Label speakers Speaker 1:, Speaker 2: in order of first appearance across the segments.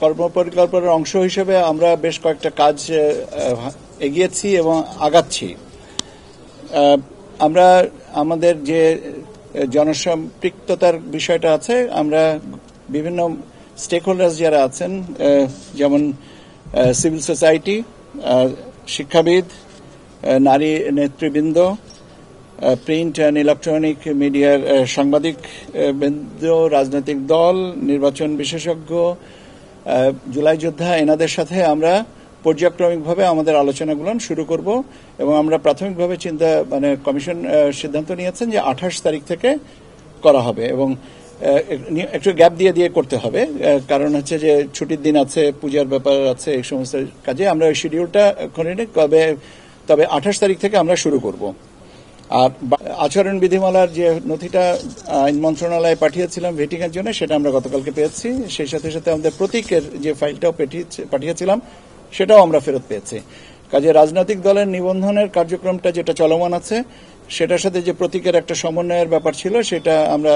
Speaker 1: কর্মপরিকল্পনার অংশ হিসেবে আমরা বেশ কয়েকটা কাজ এগিয়েছি এবং আগাচ্ছি। আমরা আমাদের যে জনসম্পৃক্ততার বিষয়টা আছে, আমরা বিভিন্ন স্টেক হোল্ডার্স যারা আছেন, যেমন সিভিল সোসাইটি, শিক্ষাবিদ, নারী নেতৃবৃন্দ, প্রিন্ট অ্যান্ড ইলেকট্রনিক মিডিয়ার সাংবাদিক বৃন্দ, রাজনৈতিক দল, নির্বাচন বিশেষজ্ঞ, জুলাই যোদ্ধা, এনাদের সাথে আমরা পর্যায়ক্রমিকভাবে আমাদের আলোচনাগুলো শুরু করব এবং আমরা প্রাথমিকভাবে কমিশন সিদ্ধান্ত নিয়েছেন যে 28 তারিখ থেকে করা হবে এবং একটু গ্যাপ দিয়ে করতে হবে, কারণ হচ্ছে যে ছুটির দিন আছে, পূজার ব্যাপার আছে, এই সমস্ত কাজে আমরা ওই শিডিউলটা করে নিই। তবে 28 তারিখ থেকে আমরা শুরু করব। আর আচরণ বিধিমালার যে নথিটা আইন মন্ত্রণালয়ে পাঠিয়েছিলাম ভেটিংয়ের জন্য, সেটা আমরা গতকালকে পেয়েছি। সেই সাথে সাথে আমাদের প্রতীকের যে ফাইলটাও পাঠিয়েছিলাম সেটাও আমরা ফেরত পেয়েছি। কাজে রাজনৈতিক দলের নিবন্ধনের কার্যক্রমটা যেটা চলমান আছে, সেটার সাথে যে প্রতীকের একটা সমন্বয়ের ব্যাপার ছিল, সেটা আমরা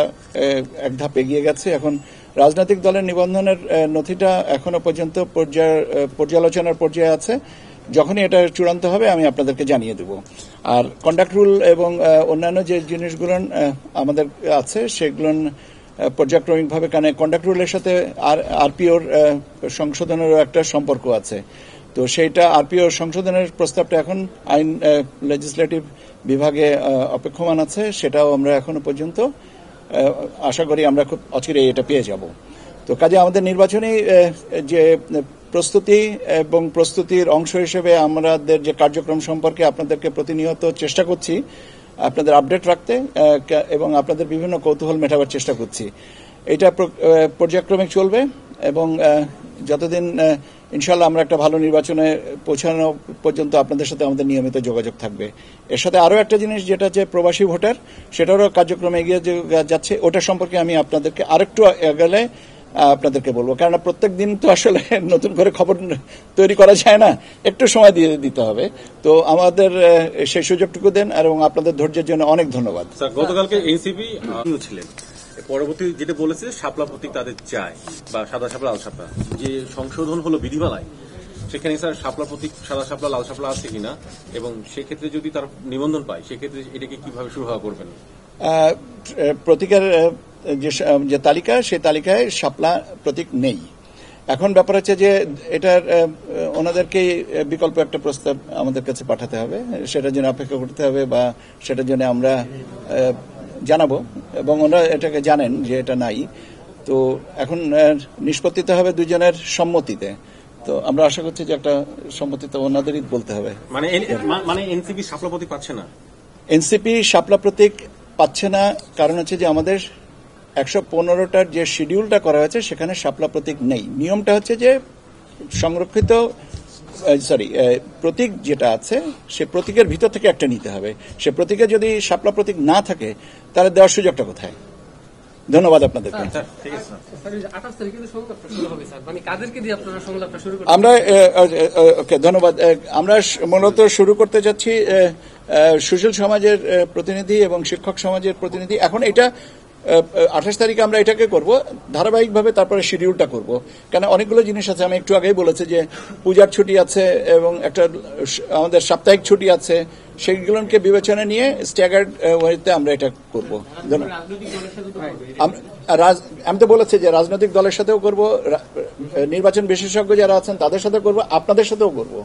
Speaker 1: এক ধাপ এগিয়ে গেছে। এখন রাজনৈতিক দলের নিবন্ধনের নথিটা এখনো পর্যন্ত পর্যালোচনার পর্যায়ে আছে। যখনই এটা চূড়ান্ত হবে আমি আপনাদেরকে জানিয়ে দেব। আর কন্ডাক্ট রুল এবং অন্যান্য যে জিনিসগুলো আমাদের আছে সেগুলো পর্যায়ক্রমিকভাবে, কারণ কন্ডাক্ট রুলের সাথে আরপিওর সংশোধনেরও একটা সম্পর্ক আছে। তো সেইটা আরপিও সংশোধনের প্রস্তাবটা এখন আইন লেজিসলেটিভ বিভাগে অপেক্ষমান আছে। সেটাও আমরা এখনো পর্যন্ত আশা করি আমরা খুব অচিরেই এটা পেয়ে যাব। তো কাজে আমাদের নির্বাচনী যে প্রস্তুতি এবং প্রস্তুতির অংশ হিসেবে আমাদের যে কার্যক্রম সম্পর্কে আপনাদেরকে প্রতিনিয়ত চেষ্টা করছি আপনাদের আপডেট রাখতে এবং আপনাদের বিভিন্ন কৌতূহল মেটাবার চেষ্টা করছি। এটা পর্যায়ক্রমিক চলবে এবং যতদিন ইনশাল্লাহ আমরা একটা ভালো নির্বাচনে পৌঁছানো পর্যন্ত আপনাদের সাথে আমাদের নিয়মিত যোগাযোগ থাকবে। এর সাথে আরও একটা জিনিস, যেটা যে প্রবাসী ভোটার, সেটারও কার্যক্রম এগিয়ে যাচ্ছে। ওটা সম্পর্কে আমি আপনাদেরকে আরেকটু গেলে আপনাদেরকে বলবো, কারণ প্রত্যেক দিন তো আসলে নতুন করে খবর তৈরি করা যায় না, একটু সময় দিয়ে দিতে হবে। তো আমাদের সেই সুযোগটুকু দেন এবং আপনাদের ধৈর্যের জন্য অনেক ধন্যবাদ।
Speaker 2: গতকালকে এনসিপি ছিলেন, পরবর্তী যেটা বলেছে শাপলা প্রতীক তাদের চায়, বা সাদা শাপলা লাল শাপলা, যে সংশোধন হলো বিধিমালায়, সেখানে স্যার শাপলা প্রতীক সাদা শাপলা লাল শাপলা আছে কিনা, এবং সেক্ষেত্রে যদি তার নিবন্ধন পায় সেক্ষেত্রে এটাকে কিভাবে সুরাহা করবেন?
Speaker 1: প্রতীকের যে তালিকা, সেই তালিকায় শাপলা প্রতীক নেই। এখন ব্যাপার হচ্ছে যে এটার ওনাদেরকেই বিকল্প একটা প্রস্তাব আমাদের কাছে পাঠাতে হবে, সেটার জন্য অপেক্ষা করতে হবে বা সেটার জন্য আমরা জানাবো এবং ওনারা এটাকে জানেন যে এটা নাই। তো এখন নিষ্পত্তিতে হবে দুজনের সম্মতিতে। তো আমরা আশা করছি যে একটা সম্মতিতে ওনাদেরই বলতে হবে।
Speaker 2: মানে এনসিপি শাপলা প্রতীক পাচ্ছে না?
Speaker 1: এনসিপি শাপলা প্রতীক পাচ্ছে না কারণ হচ্ছে যে আমাদের 115টার যে শিডিউলটা করা হয়েছে সেখানে শাপলা প্রতীক নেই। নিয়মটা হচ্ছে যে সংরক্ষিত প্রতীক যেটা আছে সে প্রতীকের ভিতর থেকে একটা নিতে হবে। সে প্রতীকে যদি শাপলা প্রতীক না থাকে তাহলে দেওয়ার সুযোগটা কোথায়? ধন্যবাদ আপনাদেরকে। আমরা ধন্যবাদ। আমরা মূলত শুরু করতে যাচ্ছি সুশীল সমাজের প্রতিনিধি এবং শিক্ষক সমাজের প্রতিনিধি। এখন এটা 28 তারিখে আমরা এটাকে করব, ধারাবাহিকভাবে তারপরে শিডিউলটা করব। কেন অনেকগুলো জিনিস আছে, আমি একটু আগেই বলেছি যে পূজার ছুটি আছে এবং একটা আমাদের সাপ্তাহিক ছুটি আছে, সেইগুলোকে বিবেচনা নিয়ে স্ট্যাগার্ড ওয়েতে আমরা এটা করব। আমি তো বলেছি যে রাজনৈতিক দলের সাথেও করব, নির্বাচন বিশেষজ্ঞ যারা আছেন তাদের সাথে করব, আপনাদের সাথেও করব।